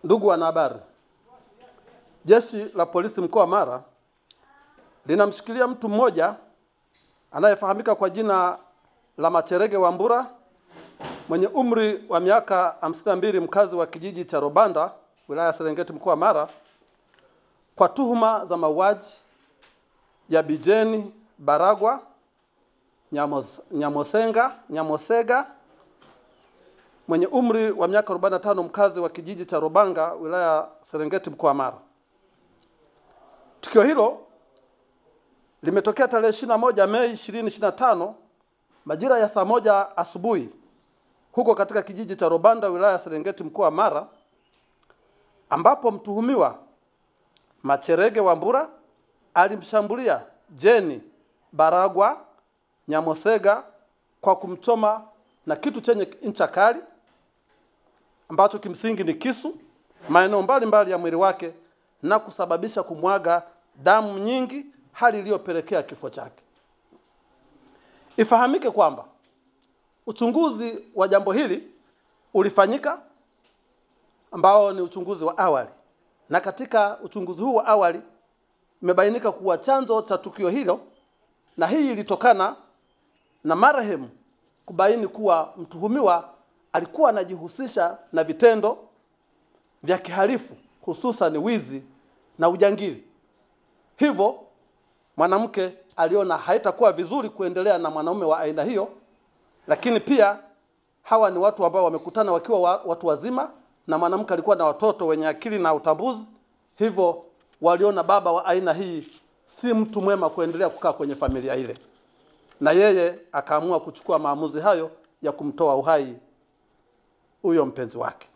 Ndugu wanahabari, Jeshi la Polisi mkoa wa Mara linamshikilia mtu mmoja anayefahamika kwa jina la Macherege Wambura mwenye umri wa miaka 52, mkazi wa kijiji cha Robanda, wilaya ya Serengeti, mkoa wa Mara, kwa tuhuma za mauaji ya Bijeni Baragwa Nyamosega mwenye umri wa miaka 45, mkazi wa kijiji cha Robanga, wilaya ya Serengeti, mkoa wa Mara. Tukio hilo limetokea tarehe 21 Mei 2025 majira ya saa 1 asubuhi huko katika kijiji cha Robanda, wilaya ya Serengeti, mkoa wa Mara, ambapo mtuhumiwa Macherege Wambura alimshambulia Jeni Baragwa Nyamosega kwa kumchoma na kitu chenye ncha kali ambacho kimsingi ni kisu maeneo mbalimbali ya mwili wake na kusababisha kumwaga damu nyingi, hali iliyopelekea kifo chake. Ifahamike kwamba uchunguzi wa jambo hili ulifanyika, ambao ni uchunguzi wa awali, na katika uchunguzi huu wa awali imebainika kuwa chanzo cha tukio hilo, na hii ilitokana na marehemu kubaini kuwa mtuhumiwa alikuwa anajihusisha na vitendo vya kihalifu, hususan wizi na ujangili. Hivyo mwanamke aliona haitakuwa vizuri kuendelea na mwanaume wa aina hiyo, lakini pia hawa ni watu ambao wamekutana wakiwa watu wazima, na mwanamke alikuwa na watoto wenye akili na utambuzi. Hivyo waliona baba wa aina hii si mtu mwema kuendelea kukaa kwenye familia ile, na yeye akaamua kuchukua maamuzi hayo ya kumtoa uhai huyo mpenzi wake.